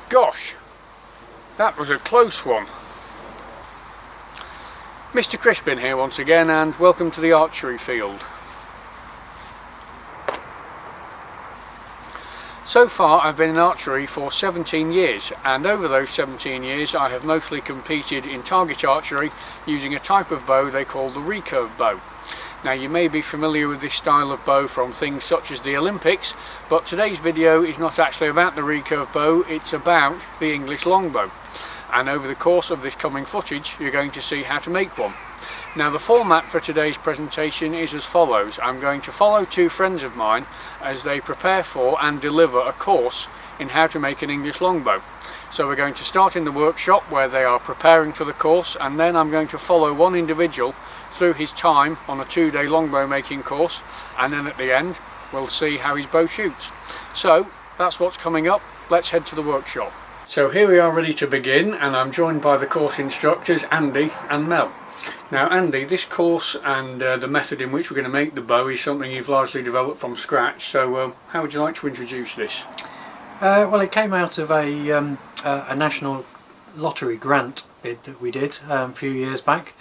Gosh, that was a close one. Mr. Crispin here once again, and welcome to the archery field. So far I've been in archery for 17 years, and over those 17 years I have mostly competed in target archery using a type of bow they call the recurve bow. Now, you may be familiar with this style of bow from things such as the Olympics, but today's video is not actually about the recurve bow, it's about the English longbow. And over the course of this coming footage you're going to see how to make one. Now, the format for today's presentation is as follows. I'm going to follow two friends of mine as they prepare for and deliver a course in how to make an English longbow. So we're going to start in the workshop where they are preparing for the course, and then I'm going to follow one individual through his time on a 2-day longbow making course, and then at the end we'll see how his bow shoots. So that's what's coming up. Let's head to the workshop. So here we are ready to begin, and I'm joined by the course instructors Andy and Mel. Now Andy, this course and the method in which we're going to make the bow is something you've largely developed from scratch, so how would you like to introduce this? Well, it came out of a national lottery grant bid that we did a few years back.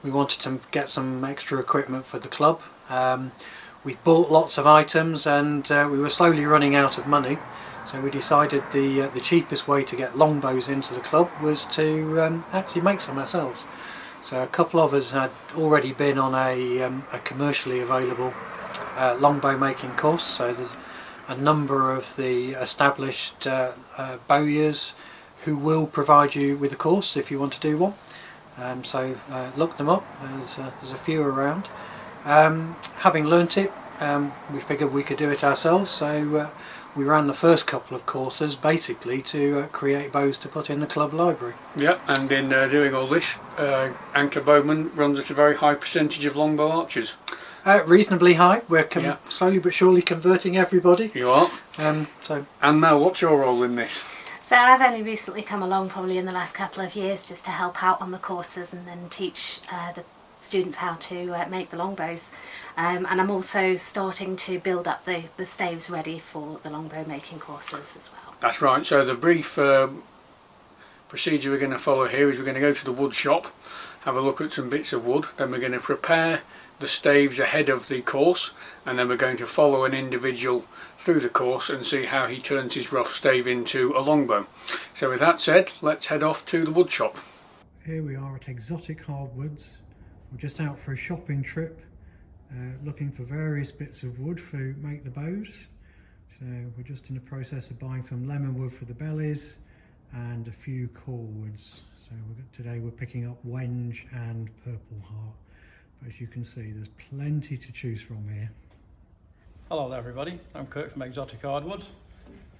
We wanted to get some extra equipment for the club. We bought lots of items, and we were slowly running out of money, so we decided the cheapest way to get longbows into the club was to actually make some ourselves. So a couple of us had already been on a commercially available longbow making course, so there's a number of the established bowyers who will provide you with a course if you want to do one. So look them up, there's a few around. Having learnt it, we figured we could do it ourselves, so we ran the first couple of courses basically to create bows to put in the club library. Yeah, and in doing all this, Anchor Bowman runs at a very high percentage of longbow archers. Reasonably high. We're slowly but surely converting everybody. You are. So. And Mel, what's your role in this? So I've only recently come along, probably in the last couple of years, just to help out on the courses and then teach the students how to make the longbows. And I'm also starting to build up the staves ready for the longbow making courses as well. That's right. So the brief procedure we're going to follow here is we're going to go to the wood shop, have a look at some bits of wood, then we're going to prepare the staves ahead of the course, and then we're going to follow an individual through the course and see how he turns his rough stave into a longbow. So with that said, let's head off to the wood shop. Here we are at Exotic Hardwoods. We're just out for a shopping trip, looking for various bits of wood to make the bows. So we're just in the process of buying some lemon wood for the bellies and a few core woods. So today we're picking up wenge and purple heart. But as you can see, there's plenty to choose from here. Hello there everybody, I'm Kurt from Exotic Hardwoods.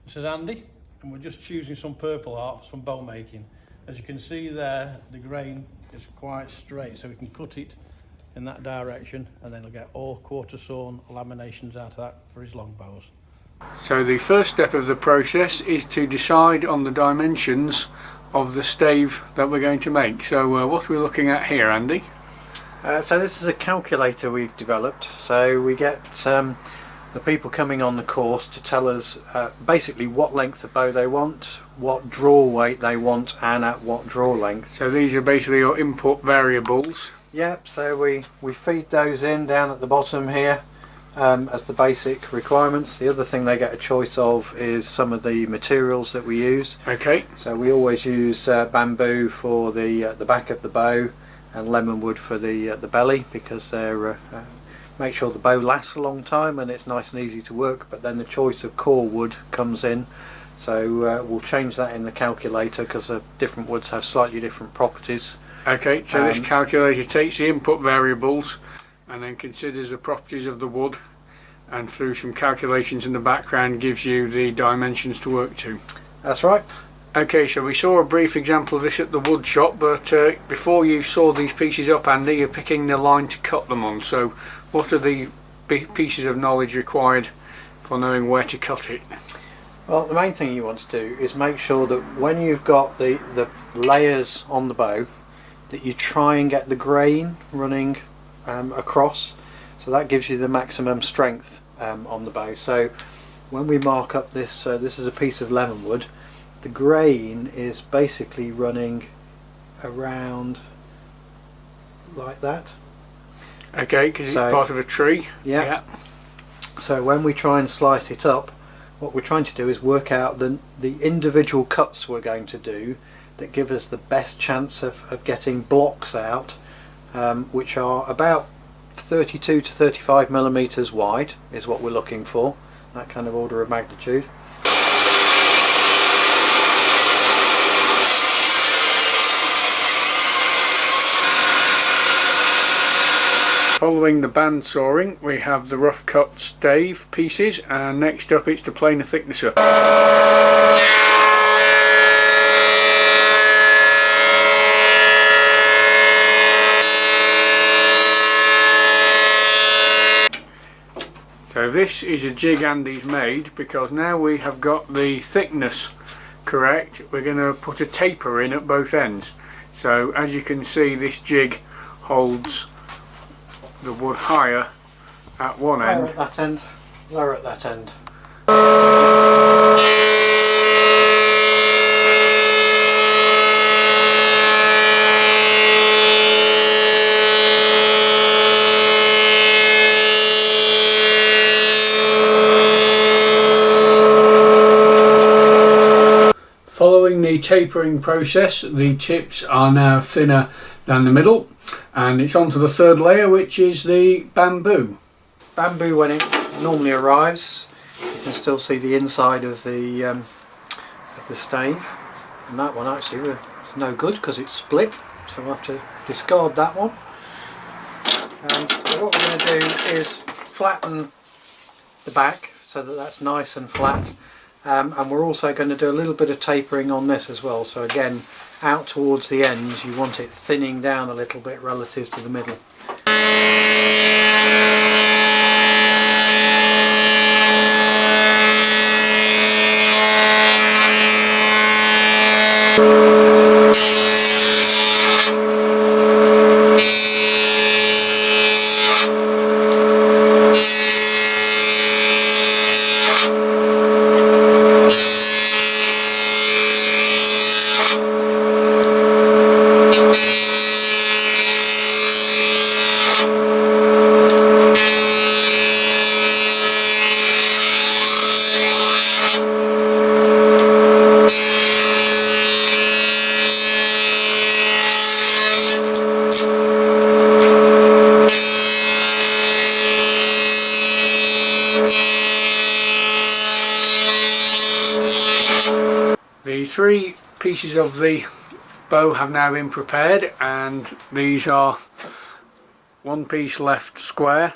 This is Andy, and we're just choosing some purple heart for some bow making. As you can see there, the grain is quite straight, so we can cut it in that direction, and then we'll get all quarter sawn laminations out of that for his longbows. So the first step of the process is to decide on the dimensions of the stave that we're going to make. So what are we looking at here, Andy? So this is a calculator we've developed, so we get the people coming on the course to tell us basically what length of bow they want, what draw weight they want, and at what draw length. So these are basically your input variables. Yep, so we feed those in down at the bottom here as the basic requirements. The other thing they get a choice of is some of the materials that we use. Okay. So we always use bamboo for the back of the bow and lemon wood for the belly, because they're make sure the bow lasts a long time and it's nice and easy to work. But then the choice of core wood comes in, so we'll change that in the calculator because different woods have slightly different properties. Okay, so this calculator takes the input variables and then considers the properties of the wood, and through some calculations in the background gives you the dimensions to work to. That's right. Okay, so we saw a brief example of this at the wood shop, but before you saw these pieces up, Andy, you're picking the line to cut them on. So what are the pieces of knowledge required for knowing where to cut it? Well, the main thing you want to do is make sure that when you've got the layers on the bow, that you try and get the grain running across, so that gives you the maximum strength on the bow. So when we mark up this, this is a piece of lemon wood, the grain is basically running around like that. Okay, because it's part of a tree. Yeah. So when we try and slice it up, what we're trying to do is work out the individual cuts we're going to do that give us the best chance of getting blocks out, which are about 32 to 35 millimeters wide is what we're looking for, that kind of order of magnitude. Following the band sawing, we have the rough cut stave pieces, and next up it's the planer thicknesser. So this is a jig Andy's made, because now we have got the thickness correct, we're going to put a taper in at both ends. So as you can see, this jig holds the wood higher at one end. Lower at that end, lower at that end. Following the tapering process, the tips are now thinner than the middle, and it's on to the third layer, which is the bamboo. Bamboo, when it normally arrives, you can still see the inside of the stave, and that one actually was no good because it's split, so we'll have to discard that one. And what we're going to do is flatten the back so that that's nice and flat, and we're also going to do a little bit of tapering on this as well. So again, out towards the ends you want it thinning down a little bit relative to the middle. The three pieces of the bow have now been prepared, and these are one piece left square,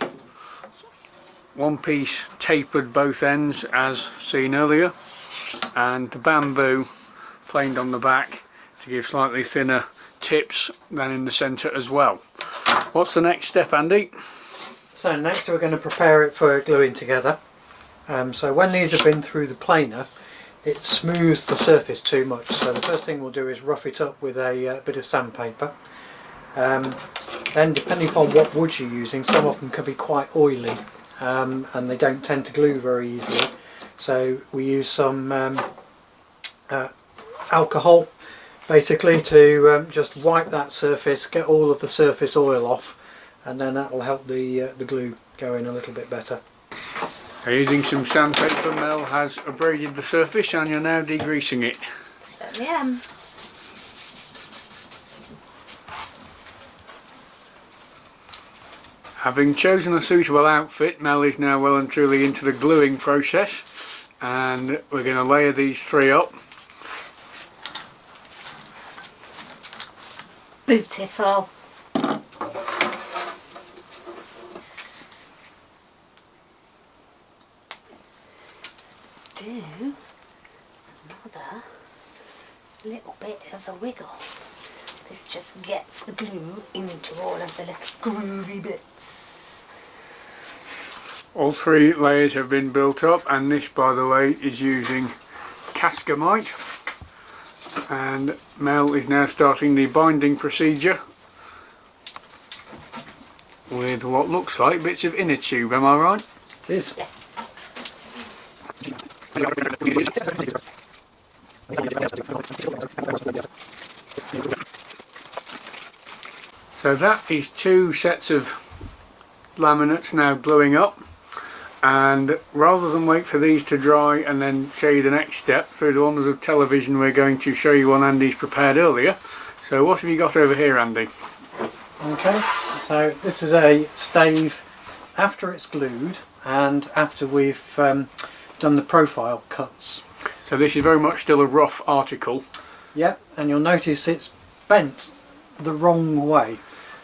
one piece tapered both ends as seen earlier, and the bamboo planed on the back to give slightly thinner tips than in the centre as well. What's the next step, Andy? So next we're going to prepare it for gluing together. So when these have been through the planer, it smooths the surface too much, so the first thing we'll do is rough it up with a bit of sandpaper. Then depending upon what wood you're using, some of them can be quite oily, and they don't tend to glue very easily, so we use some alcohol basically to just wipe that surface, get all of the surface oil off, and then that will help the glue go in a little bit better. Using some sandpaper, Mel has abraded the surface and you're now degreasing it. Certainly am. Having chosen a suitable outfit, Mel is now well and truly into the gluing process, and we're going to layer these three up. Beautiful. Do another little bit of a wiggle. This just gets the glue into all of the little groovy bits. All three layers have been built up, and this, by the way, is using cascamite, and Mel is now starting the binding procedure with what looks like bits of inner tube, am I right? It is. Yes. So that is 2 sets of laminates now gluing up, and rather than wait for these to dry and then show you the next step, through the wonders of television we're going to show you one Andy's prepared earlier. So what have you got over here, Andy? Okay, so this is a stave after it's glued and after we've done the profile cuts. So this is very much still a rough article. Yep, and you'll notice it's bent the wrong way.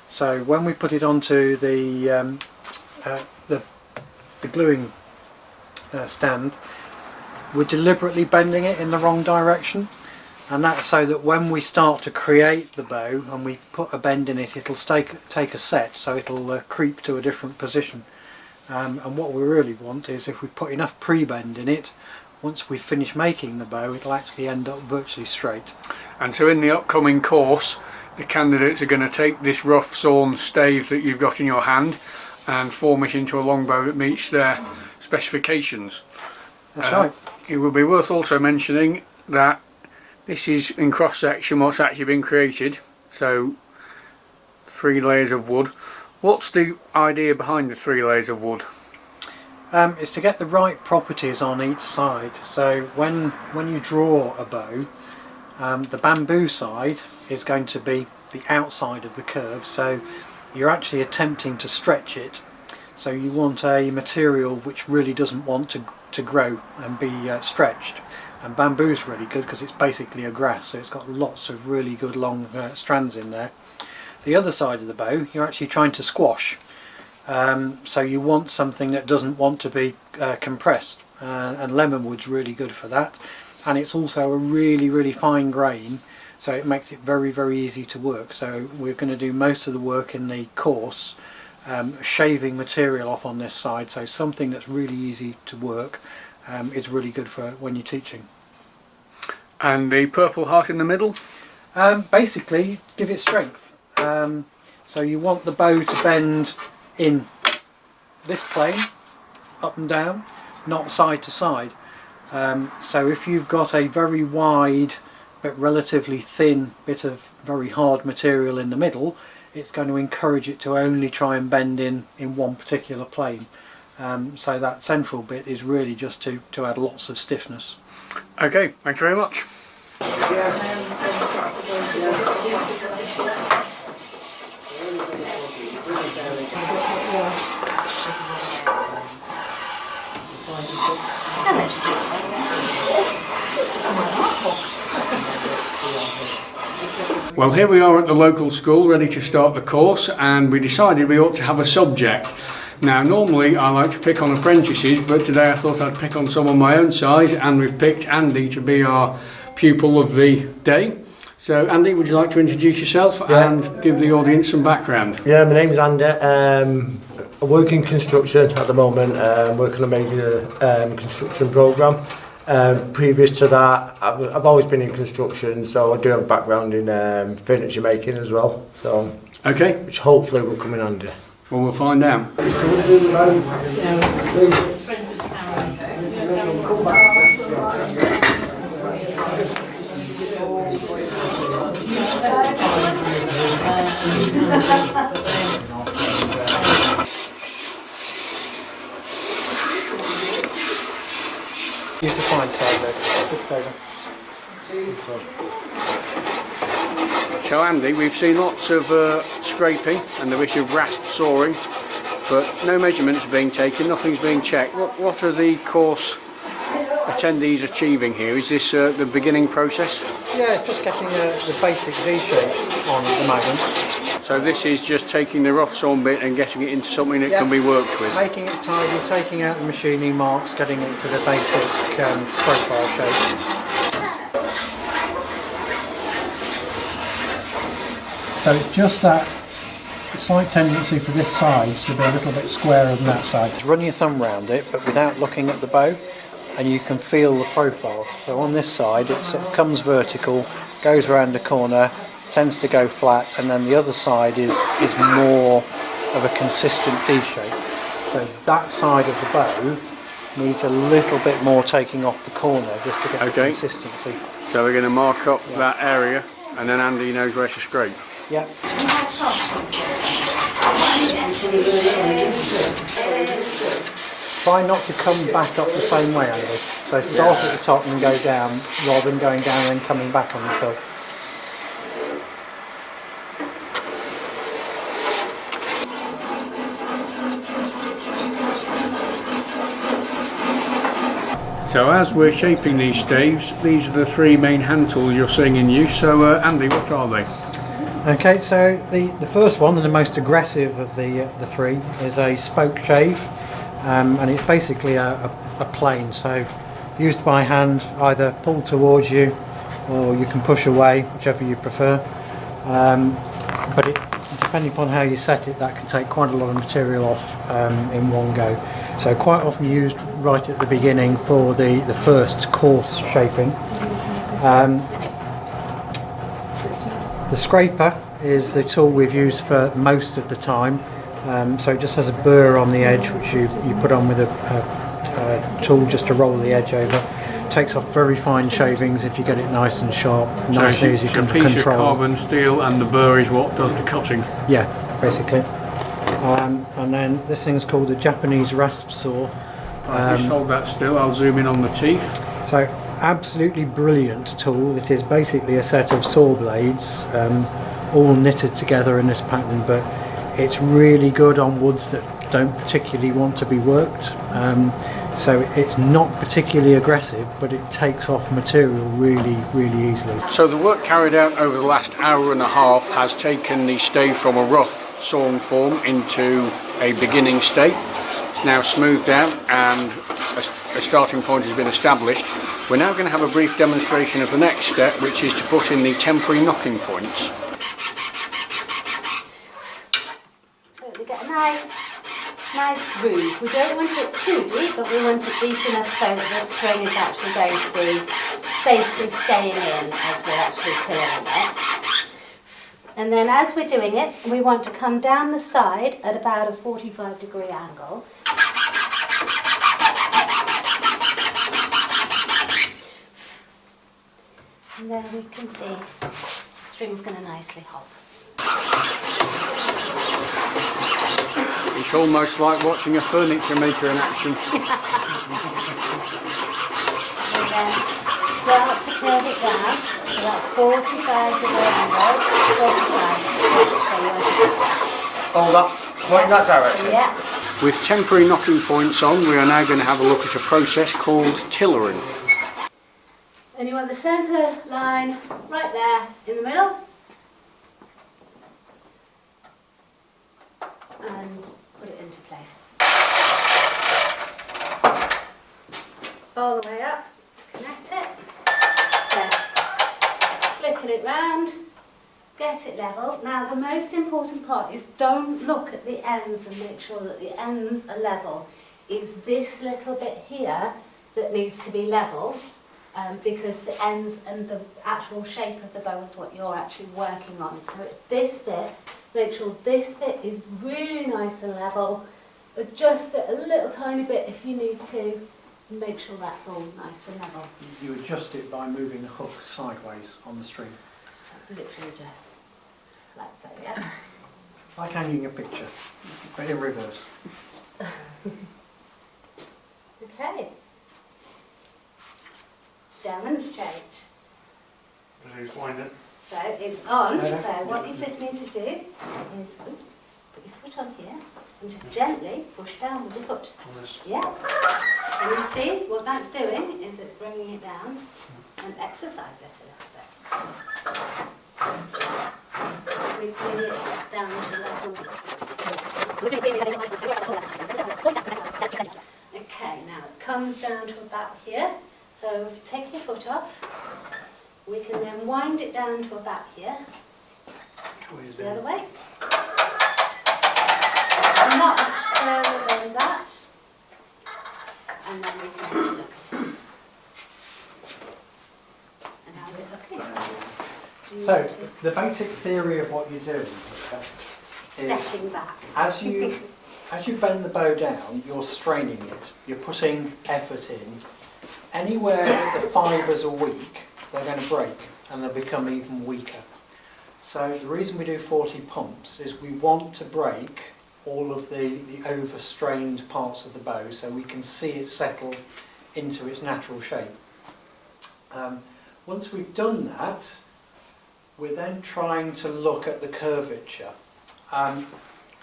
So when we put it onto the gluing stand, we're deliberately bending it in the wrong direction, and that's so that when we start to create the bow and we put a bend in it, it'll take a set, so it'll creep to a different position. And what we really want is, if we put enough pre-bend in it, once we finish making the bow, it'll actually end up virtually straight. And so in the upcoming course, the candidates are going to take this rough sawn stave that you've got in your hand and form it into a longbow that meets their specifications. That's right. It would be worth also mentioning that this is in cross section what's actually been created, so 3 layers of wood. What's the idea behind the 3 layers of wood? It's to get the right properties on each side. So when you draw a bow, the bamboo side is going to be the outside of the curve, so you're actually attempting to stretch it. So you want a material which really doesn't want to grow and be stretched. And bamboo's really good because it's basically a grass, so it's got lots of really good long strands in there. The other side of the bow, you're actually trying to squash. So you want something that doesn't want to be compressed, and lemonwood's really good for that. And it's also a really fine grain, so it makes it very easy to work. So we're going to do most of the work in the course shaving material off on this side, so something that's really easy to work is really good for when you're teaching. And the purple heart in the middle? Basically give it strength. So you want the bow to bend in this plane, up and down, not side to side. So if you've got a very wide but relatively thin bit of very hard material in the middle, it's going to encourage it to only try and bend in one particular plane. So that central bit is really just to add lots of stiffness. Okay, thank you very much. Well, here we are at the local school ready to start the course, and we decided we ought to have a subject. Now normally I like to pick on apprentices, but today I thought I'd pick on someone my own size, and we've picked Andy to be our pupil of the day. So Andy, would you like to introduce yourself and give the audience some background? Yeah, my name's Andy. I work in construction at the moment, working on making a construction programme. Previous to that, I've always been in construction, so I do have a background in furniture making as well. So, okay, which hopefully will come in handy. Well, we'll find out. Use the fine side though. So Andy, we've seen lots of scraping and the issue of rasp sawing, but no measurements are being taken, nothing's being checked. What are the course attendees achieving here? Is this the beginning process? Yeah, it's just getting the basic V shape on at the moment. So this is just taking the rough sawn bit and getting it into something that can be worked with? Making it tidy, taking out the machining marks, getting it to the basic profile shape. So it's just that slight tendency for this side to be a little bit squarer than that side. Just run your thumb round it, but without looking at the bow, and you can feel the profiles. So on this side it sort of comes vertical, goes around the corner, tends to go flat, and then the other side is more of a consistent D shape. So that side of the bow needs a little bit more taking off the corner just to get the consistency. So So we're going to mark up that area, and then Andy knows where to scrape. Yeah. Try not to come back up the same way, Andy. So start at the top and go down, rather than going down and coming back on yourself. So as we're shaping these staves, these are the three main hand tools you're seeing in use. So Andy, what are they? Okay, so the first one and the most aggressive of the three is a spoke shave, and it's basically a plane, so used by hand, either pull towards you or you can push away, whichever you prefer. But depending upon how you set it, that can take quite a lot of material off in one go. So quite often used right at the beginning for the first coarse shaping. The scraper is the tool we've used for most of the time. So it just has a burr on the edge which you put on with a tool just to roll the edge over. Takes off very fine shavings if you get it nice and sharp, nice and easy to control. It's a piece of carbon steel and the burr is what does the cutting. Yeah, basically. And then this thing's called a Japanese rasp saw. Just hold that still, I'll zoom in on the teeth. So absolutely brilliant tool. It is basically a set of saw blades, all knitted together in this pattern, but it's really good on woods that don't particularly want to be worked. So it's not particularly aggressive, but it takes off material really, really easily. So the work carried out over the last hour and a half has taken the stave from a rough sawn form into a beginning state. It's now smoothed out and a starting point has been established. We're now going to have a brief demonstration of the next step, which is to put in the temporary knocking points. So we get a nice groove. We don't want it too deep, but we want it deep enough so that the string is actually going to be safely staying in as we're actually tilling it. And then as we're doing it, we want to come down the side at about a 45-degree angle. And then we can see the string's going to nicely hold. It's almost like watching a furniture maker in action. And then start to curve it down to about 45-degree angle. 45. So you want to Hold up, point that direction. yeah. With temporary knocking points on, we are now going to have a look at a process called tillering. And you want the centre line right there in the middle. And put it into place. All the way up, connect it. So, flicking it round, get it level. Now the most important part is don't look at the ends and make sure that the ends are level. It's this little bit here that needs to be level. Because the ends and the actual shape of the bow is what you're actually working on. So it's this bit, make sure this bit is really nice and level, adjust it a little tiny bit if you need to, and make sure that's all nice and level. You adjust it by moving the hook sideways on the string. So it's literally just like so, yeah? Like hanging a picture, but in reverse. Okay. Demonstrate. So it's on, so what you just need to do is put your foot on here and just gently push down with your foot. Yeah. And you see what that's doing is it's bringing it down and exercise it a little bit. We bring it down to level. Okay, now it comes down to about here. So if you take your foot off, we can then wind it down to about here. The other way. Not much further than that. And then we can have a look at it. And how's it looking? So the basic theory of what you're doing is Stepping back. as you bend the bow down, you're straining it. You're putting effort in. Anywhere that the fibres are weak, they're going to break and they'll become even weaker. So the reason we do 40 pumps is we want to break all of the overstrained parts of the bow so we can see it settle into its natural shape. Once we've done that, we're then trying to look at the curvature.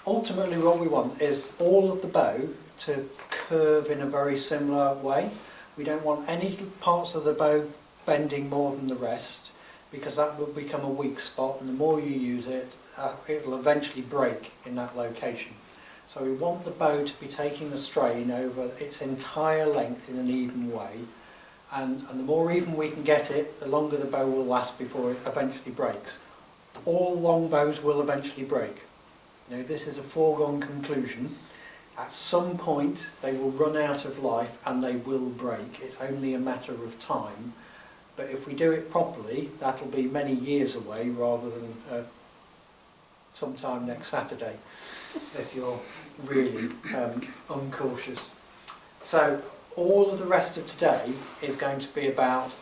Ultimately what we want is all of the bow to curve in a very similar way. We don't want any parts of the bow bending more than the rest, because that will become a weak spot, and the more you use it, it'll eventually break in that location. So we want the bow to be taking the strain over its entire length in an even way, and the more even we can get it, the longer the bow will last before it eventually breaks. All long bows will eventually break. You know, this is a foregone conclusion. At some point they will run out of life and they will break. It's only a matter of time. But if we do it properly, that'll be many years away rather than sometime next Saturday, if you're really uncautious. So all of the rest of today is going to be about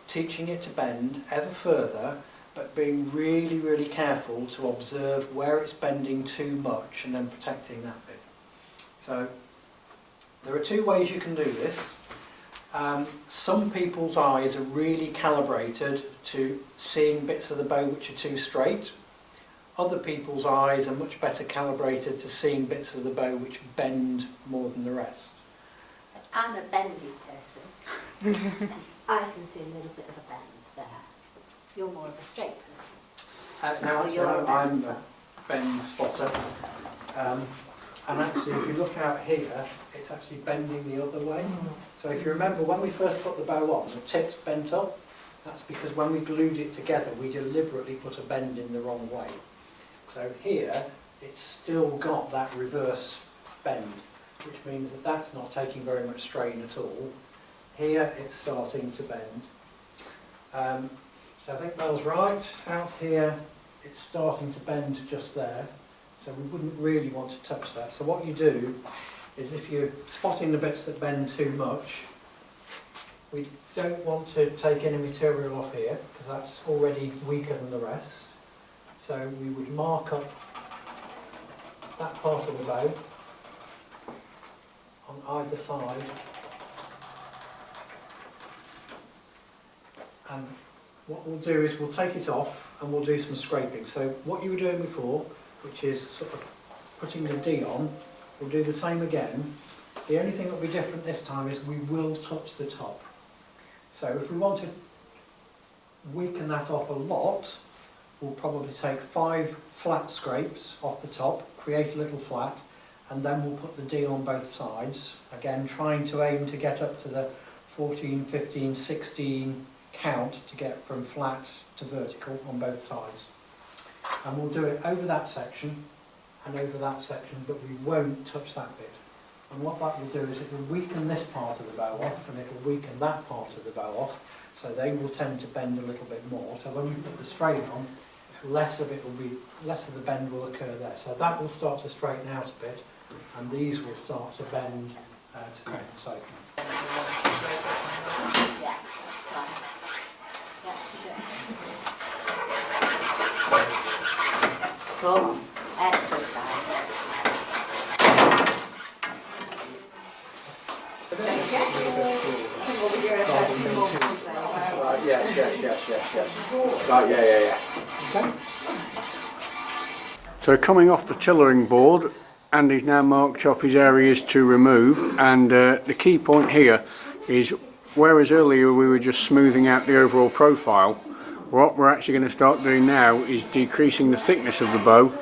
teaching it to bend ever further, but being really, really careful to observe where it's bending too much and then protecting that bit. So there are two ways you can do this. Some people's eyes are really calibrated to seeing bits of the bow which are too straight. Other people's eyes are much better calibrated to seeing bits of the bow which bend more than the rest. I'm a bendy person. I can see a little bit of a bend there. You're more of a straight person. Now Or you're a I'm bender. a bend spotter. And actually if you look out here, it's actually bending the other way. So if you remember when we first put the bow on, the tip's bent up. That's because when we glued it together, we deliberately put a bend in the wrong way. So here, it's still got that reverse bend, which means that that's not taking very much strain at all. Here, it's starting to bend. So I think Mel's right. Out here, it's starting to bend just there. So we wouldn't really want to touch that. So what you do is if you're spotting the bits that bend too much, we don't want to take any material off here because that's already weaker than the rest. So we would mark up that part of the bow on either side, and what we'll do is we'll take it off and we'll do some scraping. So what you were doing before, which is sort of putting the D on, we'll do the same again. The only thing that will be different this time is we will touch the top. So if we want to weaken that off a lot, we'll probably take 5 flat scrapes off the top, create a little flat, and then we'll put the D on both sides. Again, trying to aim to get up to the 14, 15, 16 count to get from flat to vertical on both sides. And we'll do it over that section and over that section, but we won't touch that bit. And what that will do is it will weaken this part of the bow off, and it will weaken that part of the bow off, so they will tend to bend a little bit more. So when you put the strain on, less of the bend will occur there. So that will start to straighten out a bit, and these will start to bend to compensate. Yeah, that's fine. That's good. Come on, exercise. Right, yes. Right, yeah. Okay. So coming off the tillering board, Andy's now marked up his areas to remove, and the key point here is, whereas earlier we were just smoothing out the overall profile, what we're actually going to start doing now is decreasing the thickness of the bow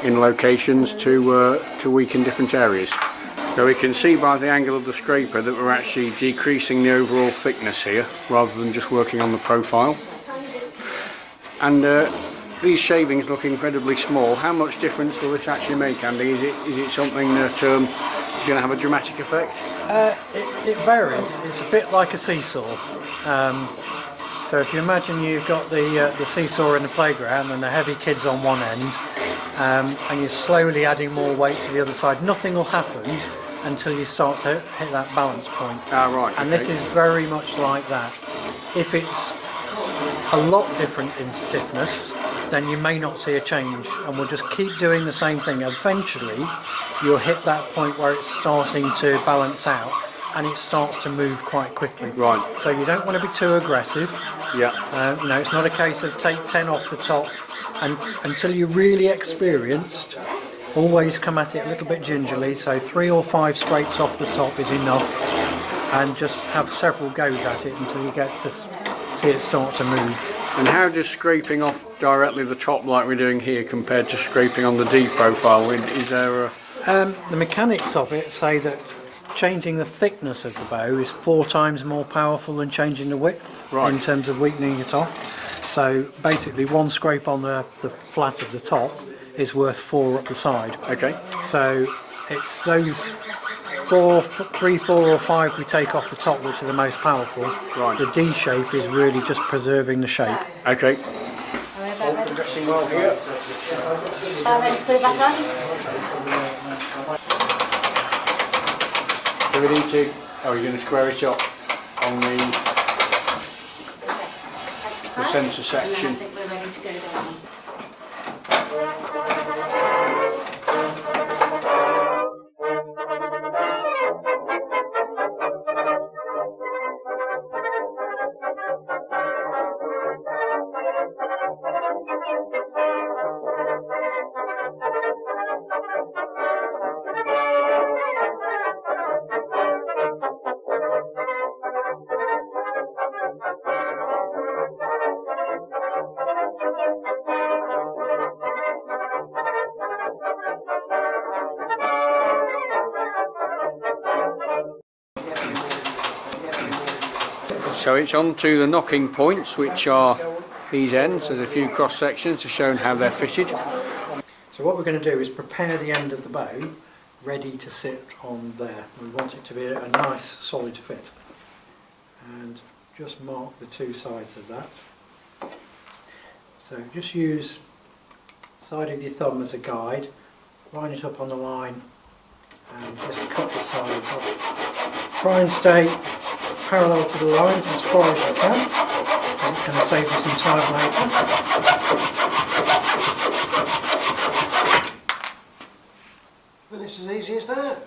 in locations to weaken different areas. So we can see by the angle of the scraper that we're actually decreasing the overall thickness here rather than just working on the profile. And these shavings look incredibly small. How much difference will this actually make, Andy? Is it something that is going to have a dramatic effect? It varies. It's a bit like a seesaw. So if you imagine you've got the seesaw in the playground and the heavy kids on one end, and you're slowly adding more weight to the other side, nothing will happen until you start to hit that balance point. Ah, right. And okay. this is very much like that. If it's a lot different in stiffness, then you may not see a change, and we'll just keep doing the same thing. Eventually you'll hit that point where it's starting to balance out and it starts to move quite quickly. Right. So you don't want to be too aggressive. Yeah. You know, it's not a case of take 10 off the top, and until you're really experienced, always come at it a little bit gingerly, so 3 or 5 scrapes off the top is enough, and just have several goes at it until you get to see it start to move. And how does scraping off directly the top like we're doing here compared to scraping on the D profile? Is there a... The mechanics of it say that changing the thickness of the bow is 4 times more powerful than changing the width, Right. in terms of weakening it off. So basically 1 scrape on the flat of the top is worth 4 up the side. Okay. So it's those 3, 4 or 5 we take off the top which are the most powerful. Right. The D shape is really just preserving the shape. Okay. Progressing well here. Ready to put it back on? Do we need to... Oh, you're going to square it up on the centre section. I think we're ready to go down. So it's on to the knocking points, which are these ends. There's a few cross sections to show how they're fitted. So what we're going to do is prepare the end of the bow ready to sit on there. We want it to be a nice solid fit, and just mark the 2 sides of that. So just use the side of your thumb as a guide, line it up on the line and just cut the sides off. Try and stay parallel to the lines as far as you can. It's going to save you some time later. And it's as easy as that.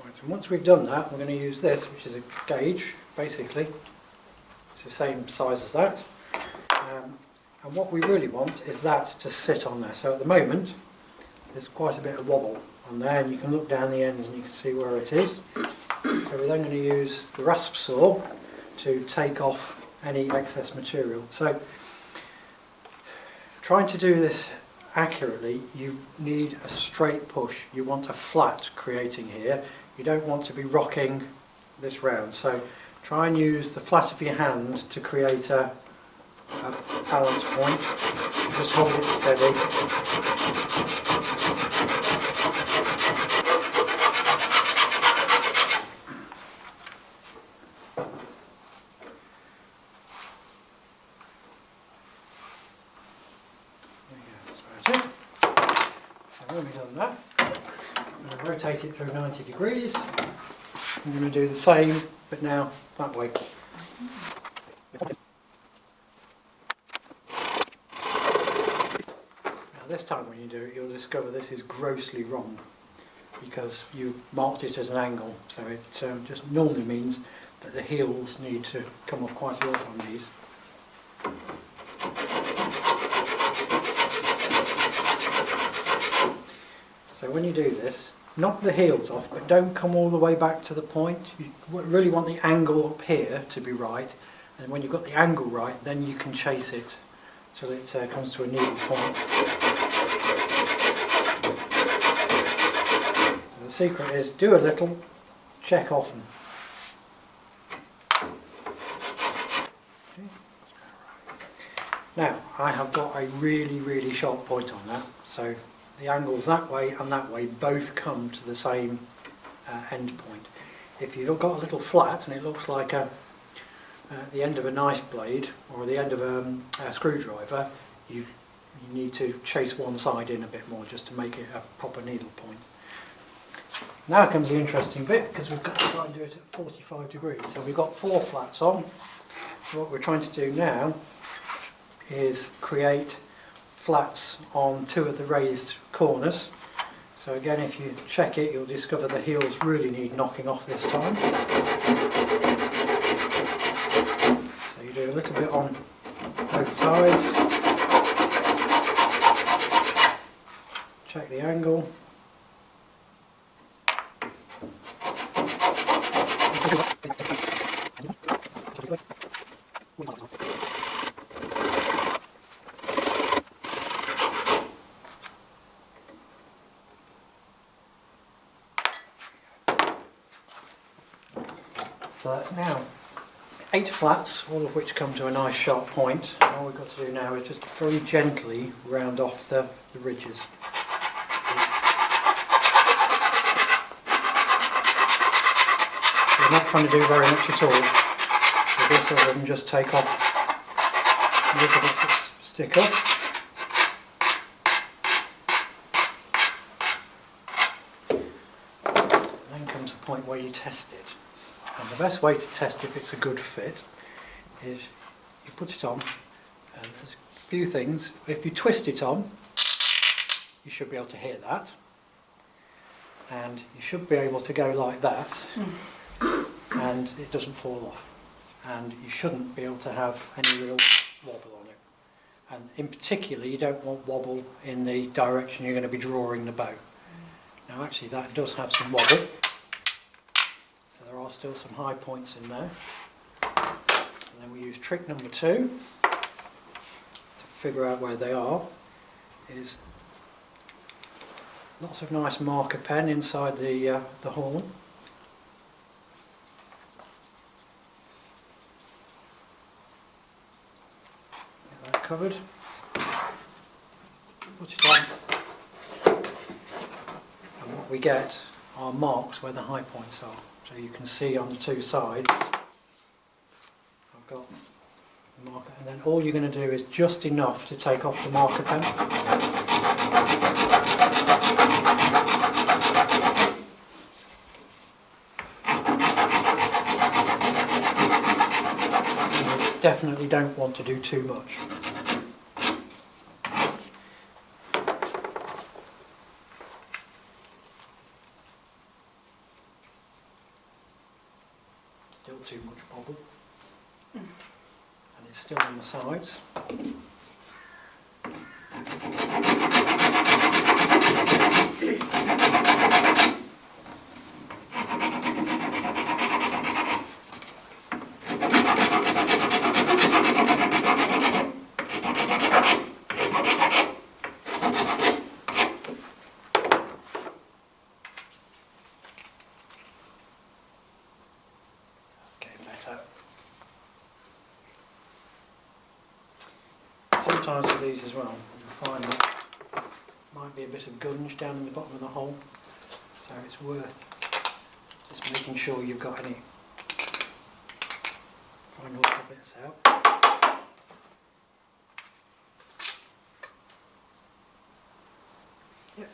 Right, and once we've done that, we're going to use this, which is a gauge, basically. It's the same size as that. And what we really want is that to sit on there. So at the moment, there's quite a bit of wobble on there, and you can look down the ends and you can see where it is. So we're then going to use the rasp saw to take off any excess material. So trying to do this accurately, you need a straight push. You want a flat creating here. You don't want to be rocking this round. So try and use the flat of your hand to create a balance point. Just hold it steady. That's about it. So when we've done that, I'm going to rotate it through 90 degrees. I'm going to do the same, but now that way. Now this time when you do it, you'll discover this is grossly wrong, because you marked it at an angle, so it just normally means that the heels need to come off quite a lot on these. So when you do this, knock the heels off, but don't come all the way back to the point. You really want the angle up here to be right, and when you've got the angle right, then you can chase it till it comes to a needle point. So the secret is do a little, check often. Now I have got a really sharp point on that, so the angles that way and that way both come to the same end point. If you've got a little flat and it looks like a at the end of a knife blade or the end of a screwdriver, you need to chase one side in a bit more just to make it a proper needle point. Now comes the interesting bit, because we've got to try and do it at 45 degrees. So we've got 4 flats on. So what we're trying to do now is create flats on 2 of the raised corners. So again, if you check it, you'll discover the heels really need knocking off this time. So you do a little bit on both sides. Check the angle. So that's now 8 flats, all of which come to a nice sharp point. All we've got to do now is just very gently round off the ridges. We're not trying to do very much at all. So this other than just take off the little bits that stick up. And then comes the point where you test it. And the best way to test if it's a good fit is you put it on, and there's a few things. If you twist it on, you should be able to hear that, and you should be able to go like that, and it doesn't fall off, and you shouldn't be able to have any real wobble on it. And in particular, you don't want wobble in the direction you're going to be drawing the bow. Now actually that does have some wobble. There are still some high points in there. And then we use trick number 2 to figure out where they are. Is lots of nice marker pen inside the horn. Get that covered. Put it on. And what we get are marks where the high points are. So you can see on the 2 sides, I've got the marker, and then all you're going to do is just enough to take off the marker pen. You definitely don't want to do too much. Still too much bobble, and it's still on the sides. Sometimes with these as well, you'll find that might be a bit of gunge down in the bottom of the hole, so it's worth just making sure you've got any final little bits out. Yep,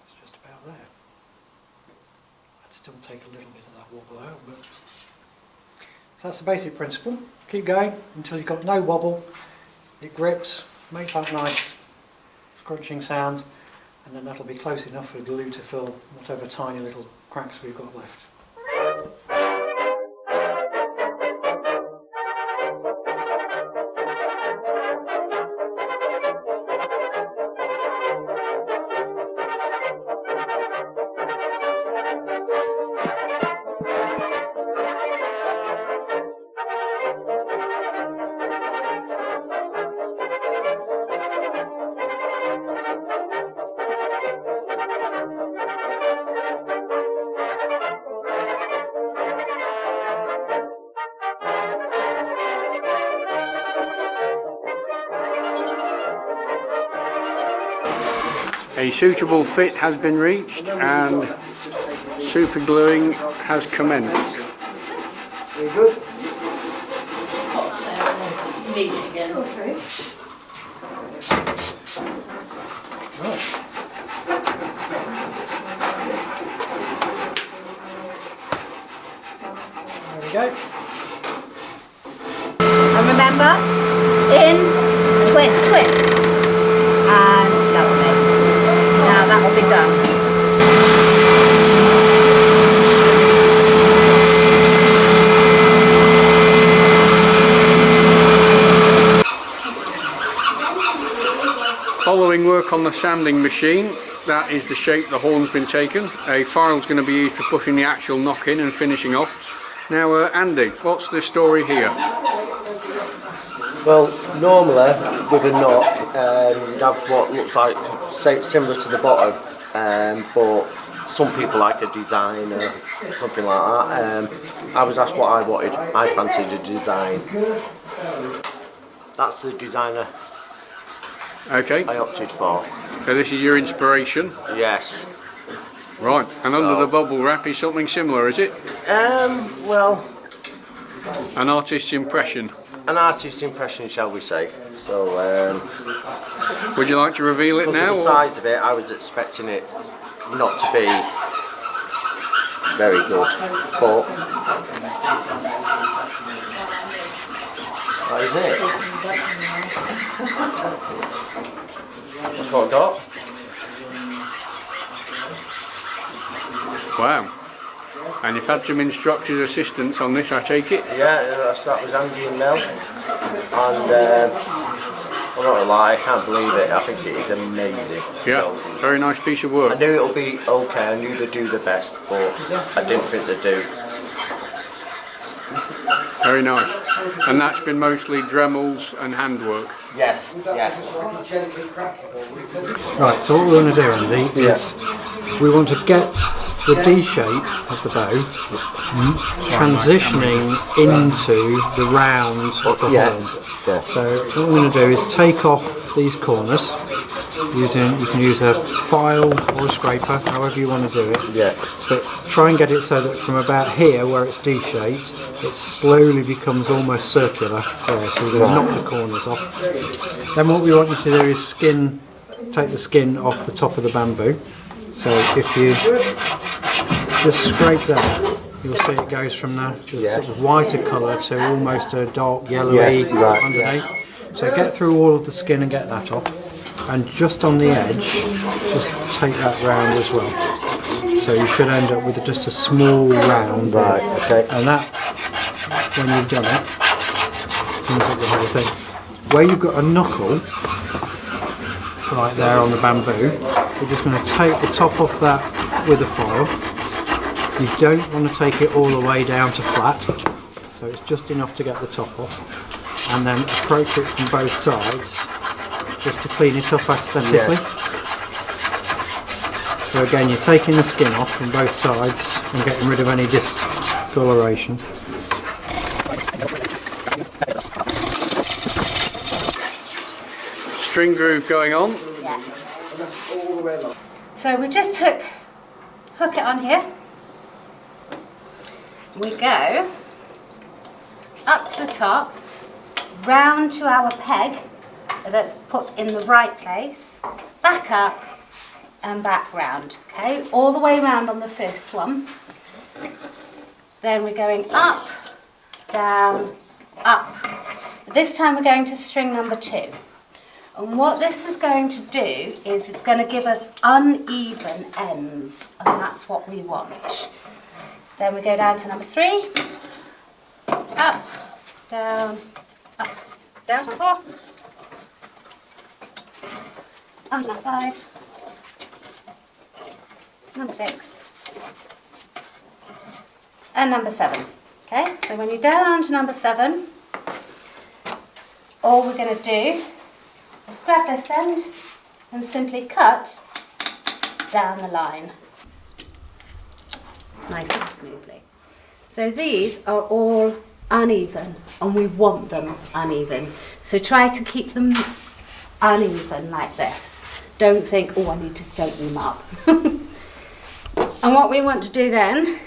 it's just about there. I'd still take a little bit of that wobble out, but so that's the basic principle. Keep going until you've got no wobble, it grips, makes that nice scrunching sound, and then that'll be close enough for glue to fill whatever tiny little cracks we've got left. A suitable fit has been reached and super gluing has commenced. Very good. Okay. There we go. And remember, in, twist, twists, and lovely. Now that will be done. Following work on the sanding machine, that is the shape the horn's been taken. A file is going to be used for pushing the actual knock in and finishing off. Now Andy, what's the story here? Well, normally with a knock, you'd have what looks like similar to the bottom, but some people like a design or something like that. I was asked what I wanted. I fancied a design. That's the designer Okay, I opted for. so this is your inspiration. Yes. Right, and under the bubble wrap is something similar, is it? Well, An artist's impression. an artist's impression, shall we say. So, Would you like to reveal it because now? of the or- size of it, I was expecting it not to be very good, but that is it. That's what I got. Wow. And you've had some instructors' assistance on this, I take it? Yeah, that was Andy and Mel, and I'm not gonna lie, I can't believe it. I think it is amazing. Yeah, So, very nice piece of I work. knew it'll be okay. I knew they'd do the best, but I didn't think they'd do. Very nice. And that's been mostly Dremels and handwork. Yes, yes. Right, so what we want to do, Andy, is we want to get the D shape of the bow transitioning into the round of the horn. Yeah. So what we're going to do is take off these corners using, you can use a file or a scraper, however you want to do it. Yeah. But try and get it so that from about here where it's D-shaped, it slowly becomes almost circular there, so we're going to knock the corners off. Then what we want you to do is take the skin off the top of the bamboo. So if you just scrape that, you'll see it goes from the sort of whiter colour to almost a dark yellowy underneath. So get through all of the skin and get that off. And just on the edge, just take that round as well. So you should end up with just a small round. Right, okay. And that, when you've done it, comes up the whole thing. Where you've got a knuckle, right there on the bamboo, you're just going to take the top off that with a file. You don't want to take it all the way down to flat, so it's just enough to get the top off. And then approach it from both sides, just to clean it up aesthetically. So again, you're taking the skin off from both sides and getting rid of any discoloration. String groove going on. Yeah. So we just hook it on here. We go up to the top, round to our peg that's put in the right place, back up and back round, okay? All the way round on the first one. Then we're going up, down, up. This time we're going to string number 2. And what this is going to do is it's going to give us uneven ends, and that's what we want. Then we go down to number 3, up, down to 4, on to number 5, number 6, and number 7. Okay, so when you're down onto number 7, all we're going to do is grab this end and simply cut down the line. Nice and smoothly. So these are all uneven and we want them uneven. So try to keep them uneven like this. Don't think, oh, I need to straighten them up. And what we want to do then,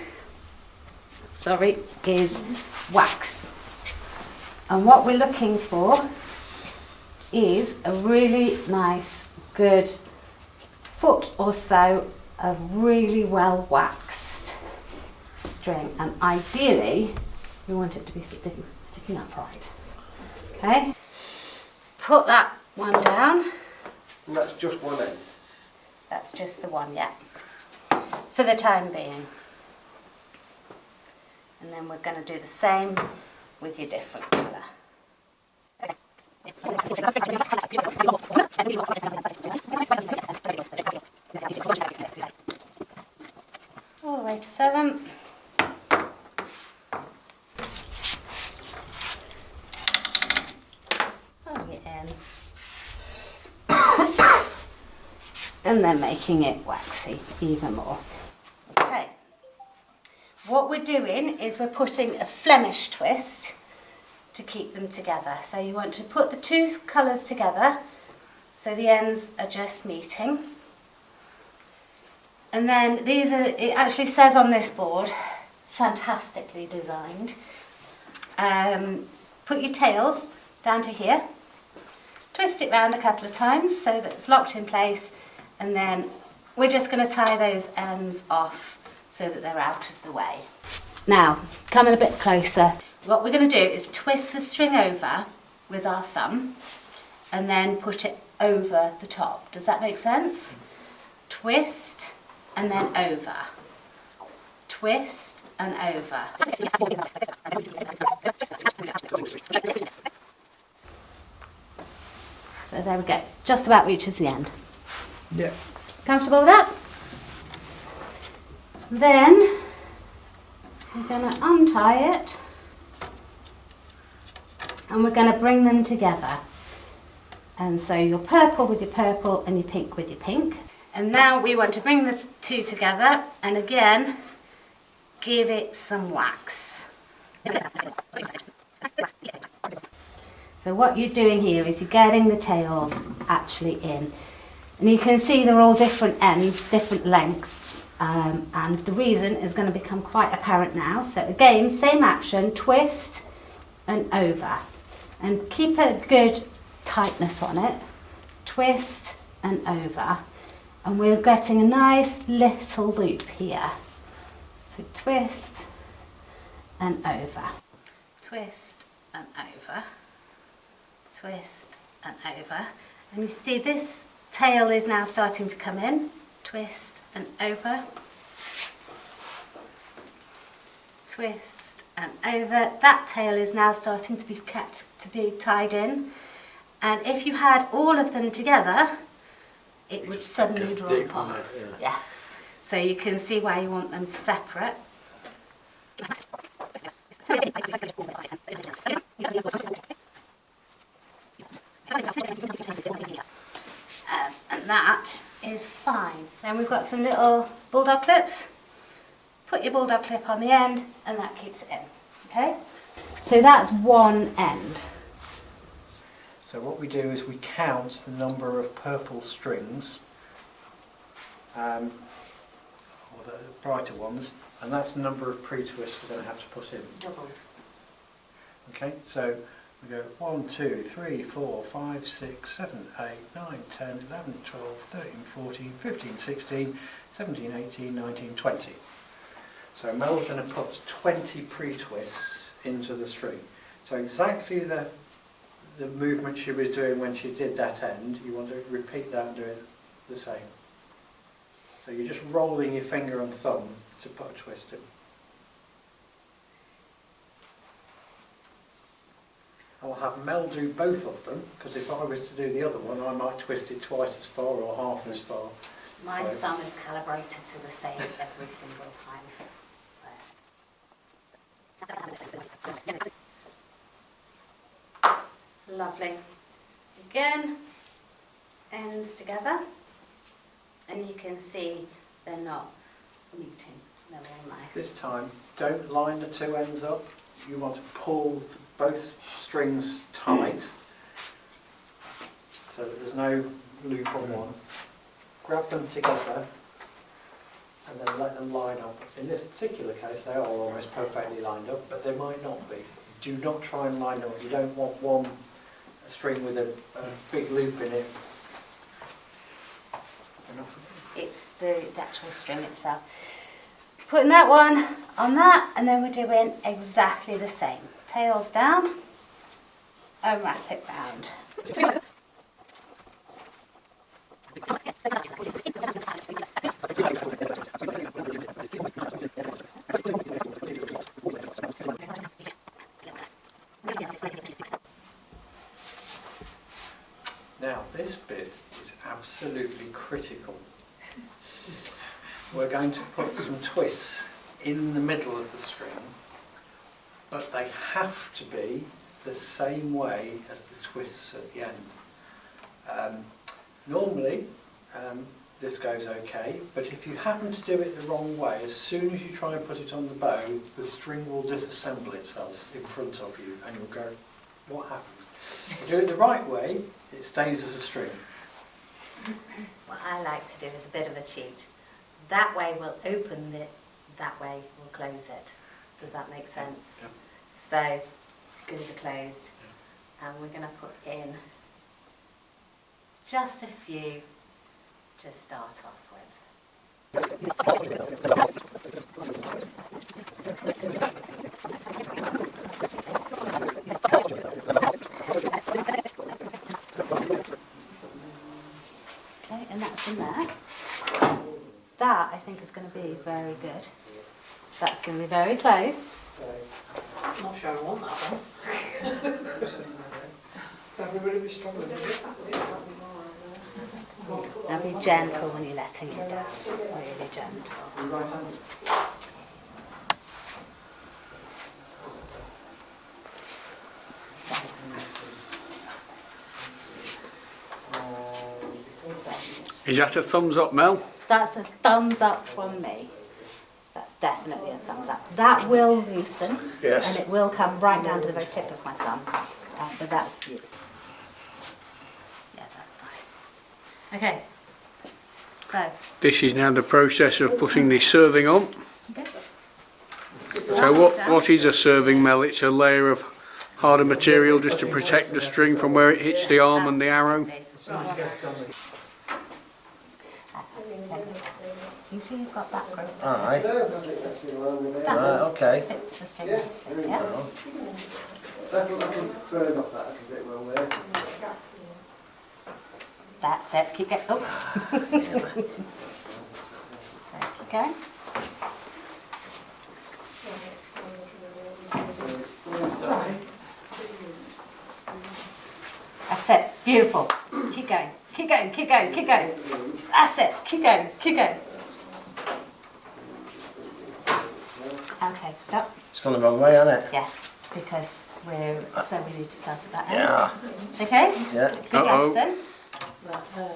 is wax. And what we're looking for is a really nice, good foot or so of really well waxed string, and ideally we want it to be sticking upright. Okay, put that one down. And that's just one end. That's just the one, yeah, for the time being. And then we're going to do the same with your different colour. All the way to 7. Putting it in. And then making it waxy even more. Okay. What we're doing is we're putting a Flemish twist to keep them together. So you want to put the two colours together so the ends are just meeting. And then these are, it actually says on this board, fantastically designed. Put your tails down to here, twist it round a couple of times so that it's locked in place, and then we're just going to tie those ends off so that they're out of the way. Now, coming a bit closer, what we're going to do is twist the string over with our thumb and then put it over the top. Does that make sense? Twist and then over. Twist and over. So there we go. Just about reaches the end. Yeah. Comfortable with that? Then we're going to untie it and we're going to bring them together. And so your purple with your purple and your pink with your pink. And now we want to bring the two together and again give it some wax. So what you're doing here is you're getting the tails actually in. And you can see they're all different ends, different lengths, and the reason is going to become quite apparent now. So again, same action, twist and over. And keep a good tightness on it, twist and over. And we're getting a nice little loop here. So twist and over, twist and over, twist and over. And you see this tail is now starting to come in, twist and over, twist and over. That tail is now starting to be tied in, and if you had all of them together it would suddenly drop off. Yes, so you can see why you want them separate. And that is fine. Then we've got some little bulldog clips. Put your bulldog clip on the end and that keeps it in. Okay? So that's one end. So what we do is we count the number of purple strings, or the brighter ones, and that's the number of pre-twists we're going to have to put in. Doubled. Okay, so we go 1, 2, 3, 4, 5, 6, 7, 8, 9, 10, 11, 12, 13, 14, 15, 16, 17, 18, 19, 20. So Mel's going to put 20 pre-twists into the string. So exactly the movement she was doing when she did that end, you want to repeat that and do it the same. So you're just rolling your finger and thumb to put a twist in. I'll have Mel do both of them, because if I was to do the other one I might twist it twice as far or half as far. My thumb is calibrated to the same every single time. So. Lovely. Again, ends together, and you can see they're not meeting. They're all nice. This time, don't line the two ends up. You want to pull both strings tight so that there's no loop on one. Grab them together and then let them line up. In this particular case they are almost perfectly lined up, but they might not be. Do not try and line up. You don't want one string with a big loop in it. It's the actual string itself. Putting that one on that, and then we're doing exactly the same. Tails down and wrap it round. Now this bit is absolutely critical. We're going to put some twists in the middle of the string, but they have to be the same way as the twists at the end. Normally this goes okay, but if you happen to do it the wrong way, as soon as you try and put it on the bow, the string will disassemble itself in front of you and you'll go, what happened? If you do it the right way, it stays as a string. What I like to do is a bit of a cheat. That way we'll open it, that way we'll close it. Does that make sense? Yeah. So, going to be closed, and we're going to put in just a few to start off with. Okay, and that's in there. That, I think, is going to be very good. That's going to be very close. I'm not sure I want that one. Everybody be strong with it. Now be gentle when you're letting it down. Really gentle. Is that a thumbs up, Mel? That's a thumbs up from me. That's definitely a thumbs up. That will loosen. Yes. And it will come right down to the very tip of my thumb. But that's beautiful. Yeah, that's fine. Okay. So. This is now the process of putting the serving on. Okay. So what is a serving, Mel? It's a layer of harder material just to protect the string from where it hits the arm and the arrow. You see you've got that grip. Aye. That Okay. fits the string nicely, yeah? That'll burn off that a bit well there. That's it. Keep going. Oh. Keep going. That's it. Beautiful. Keep going. Keep going. Keep going. Keep going. That's it. Keep going. Keep going. Okay. Stop. It's gone the wrong way, hasn't it? Yes, because we need to start at that end. Yeah. Okay. Yeah. Good Uh-oh. lesson.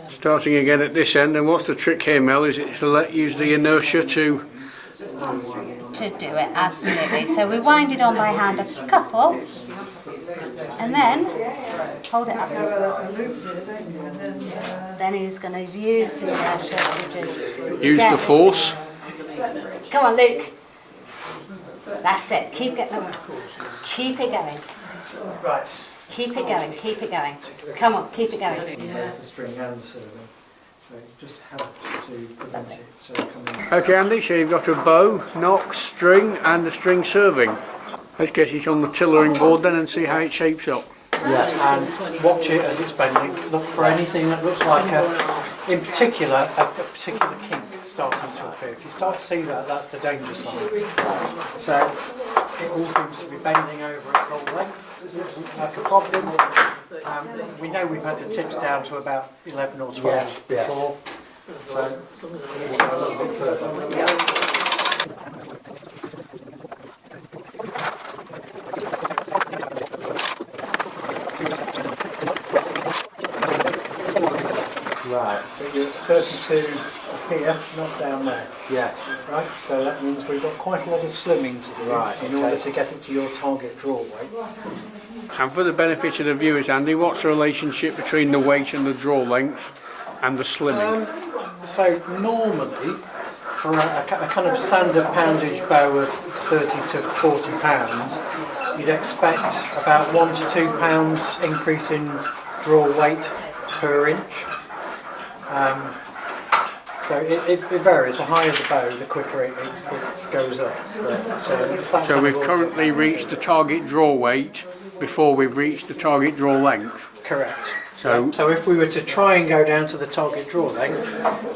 Starting again at this end, and what's the trick here, Mel? Is it to use the inertia to... To do it, absolutely. So we wind it on by hand a couple, and then hold it up. Then he's going to use the inertia to just Use the force. Come on, Luke. That's it. Keep it going. Keep it going. Right. Keep it going. Keep it going. Come on, keep it going. The string and the serving. So it just helps to prevent it coming. Okay, Andy, so you've got a bow, nocks, string and a string serving. Let's get it on the tillering board then and see how it shapes up. Yes, and watch it as it's bending. Look for anything that looks like in particular, a particular kink starting to appear. If you start to see that, that's the danger sign. So it all seems to be bending over its whole length. It doesn't like a problem. We know we've had the tips down to about 11 or 12 before. So we'll go a little bit further. Right, but you're at 32 here, not down there. Yeah. Right, so that means we've got quite a lot of slimming to do in order to get it to your target draw weight. And for the benefit of the viewers, Andy, what's the relationship between the weight and the draw length and the slimming? So normally, for a kind of standard poundage bow of 30 to 40 pounds, you'd expect about 1 to 2 pounds increase in draw weight per inch. So it varies. The higher the bow, the quicker it goes up. So we've currently reached the target draw weight before we've reached the target draw length. Correct. So if we were to try and go down to the target draw length,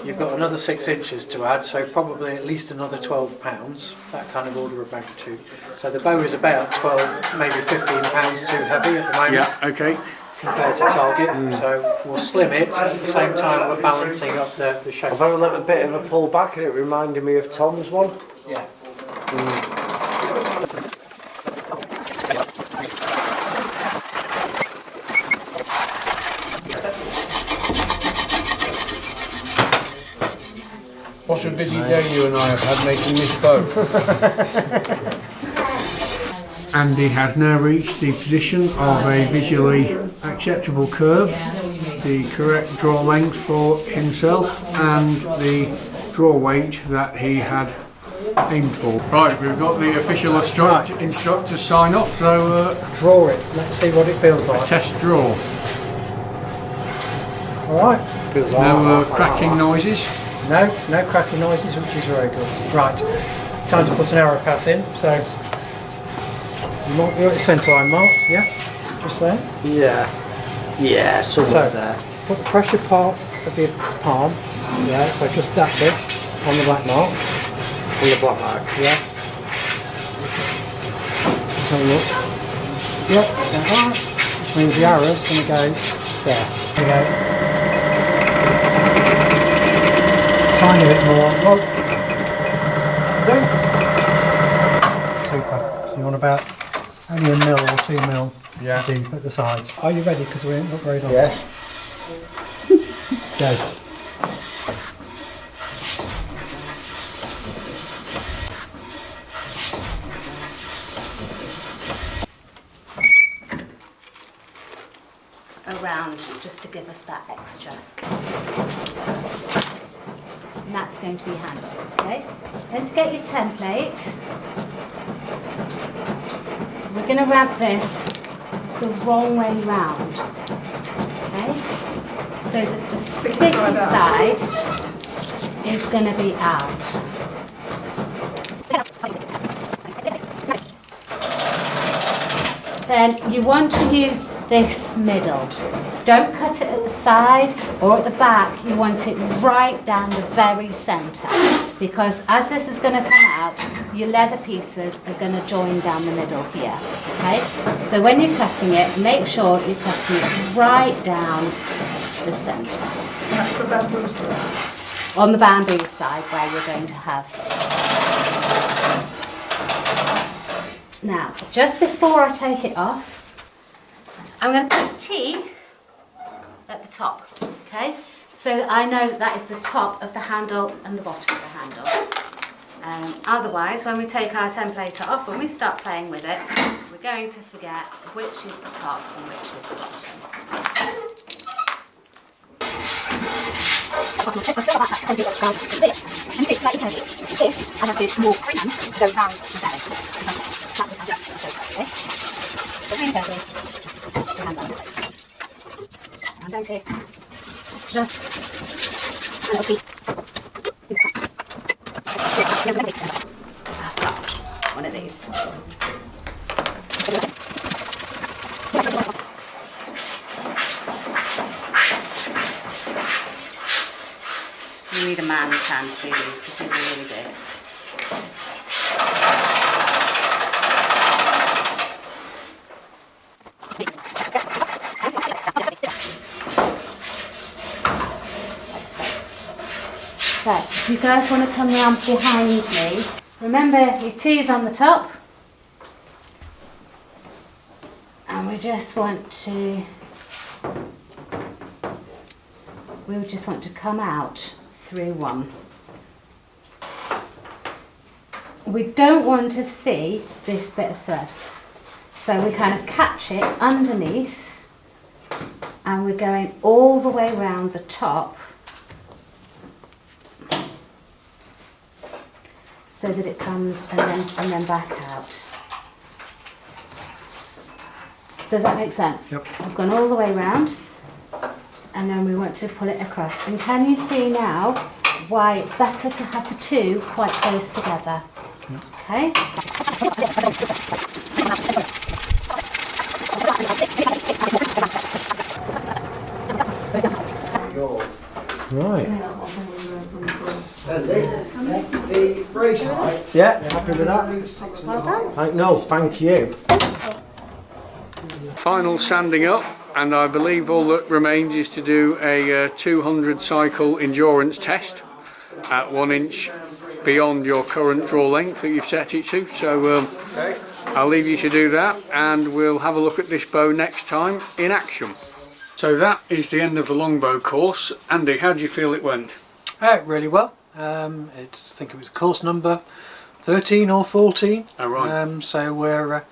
you've got another 6 inches to add, so probably at least another 12 pounds, that kind of order of magnitude. So the bow is about 12, maybe 15 pounds too heavy at the moment. yeah, okay. Compared to target, so we'll slim it at the same time we're balancing up the shape. I've had a little bit of a pull back and it reminded me of Tom's one. Yeah. What a busy day you and I have had making this bow. Andy has now reached the position of a visually acceptable curve, the correct draw length for himself and the draw weight that he had aimed for. Right, we've got the official instructor sign off, so Draw it, let's see what it feels like. test draw. Alright. No cracking noises. No cracking noises, which is very good. Right, time to put an arrow pass in, so you want your centre line marked, yeah? Just there. Yeah, somewhere there. Put the pressure part of your palm, yeah, so just that bit on the black mark. On the black mark. Yeah. Let's have a look. Yep, like that, which means the arrow's going to go there. There we go. Tiny bit more. Look. Super. So you want about only 1 mil or 2 mil deep at the sides. Are you ready? Because we haven't got very long. Yes. Go. Around just to give us that extra. And that's going to be handle, okay? Then to get your template, we're going to wrap this the wrong way round, okay? So that the sticky side is going to be out. Then you want to use this middle. Don't cut it at the side or at the back, you want it right down the very centre, because as this is going to come out, your leather pieces are going to join down the middle here, okay? So when you're cutting it, make sure you're cutting it right down the centre. That's the bamboo side. On the bamboo side where you're going to have. Now, just before I take it off, I'm going to put T at the top, okay? So that I know that is the top of the handle and the bottom of the handle. Otherwise, when we take our template off, when we start playing with it, we're going to forget which is the top and which is the bottom. This, and this slightly heavy. This, I have to more freedom to go round the belly. That was how this okay? So really carefully. I'm going to just a little bit. I've got one of these. You need a man's hand to do these because these are really big. Right, if you guys want to come around behind me, remember your T's on the top, and we just want to come out through one. We don't want to see this bit of thread, so we kind of catch it underneath, and we're going all the way around the top. so that it comes and then back out. Does that make sense? Yep. I've gone all the way round, and then we want to pull it across. And can you see now why it's better to have the two quite close together? Okay. Right. The brace height. Yeah, happy with that? Well done. No, thank you. Final sanding up, and I believe all that remains is to do a 200 cycle endurance test at 1 inch beyond your current draw length that you've set it to. So I'll leave you to do that, and we'll have a look at this bow next time in action. So that is the end of the Longbow course. Andy, how do you feel it went? Really well. I think it was course number 13 or 14. Oh, right. So we're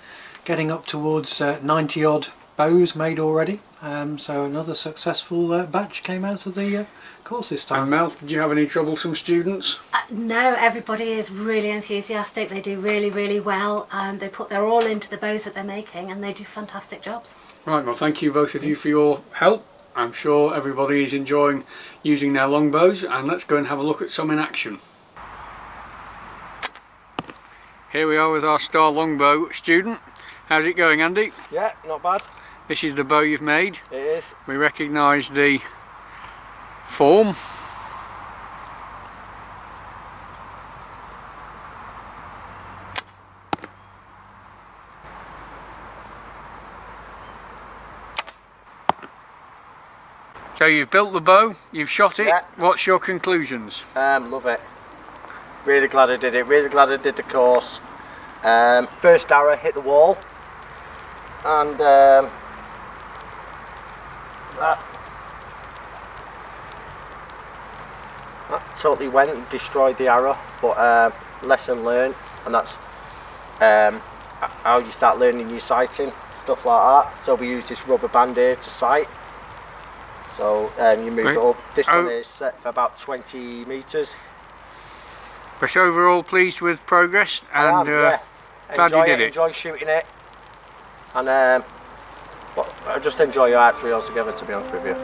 getting up towards 90 odd bows made already. So another successful batch came out of the course this time. And Mel, did you have any troublesome students? No, everybody is really enthusiastic. They do really, really well. They put their all into the bows that they're making, and they do fantastic jobs. Right, well, thank you both of you for your help. I'm sure everybody is enjoying using their longbows, and let's go and have a look at some in action. Here we are with our star longbow student. How's it going, Andy? Yeah, not bad. This is the bow you've made. It is. We recognise the form. So you've built the bow, you've shot it. Yeah. What's your conclusions? Love it. Really glad I did it. Really glad I did the course. First arrow hit the wall, and that totally went and destroyed the arrow. But lesson learned, and that's how you start learning your sighting, stuff like that. So we use this rubber band here to sight. So you move it up. This one is set for about 20 metres. But overall pleased with progress, and Yeah. glad you did it. Enjoy shooting it, and well, I just enjoy archery altogether, to be honest with you.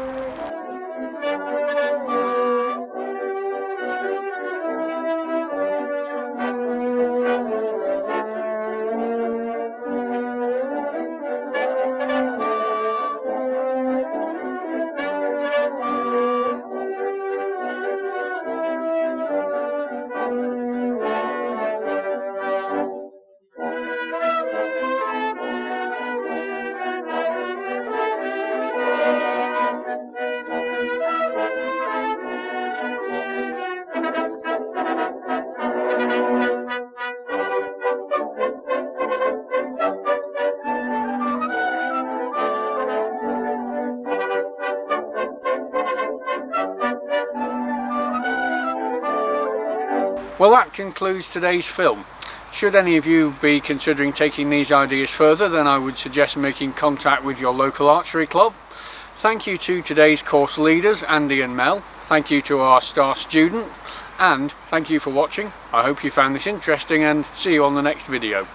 Well, that concludes today's film. Should any of you be considering taking these ideas further, then I would suggest making contact with your local archery club. Thank you to today's course leaders, Andy and Mel. Thank you to our star student, and thank you for watching. I hope you found this interesting, and see you on the next video.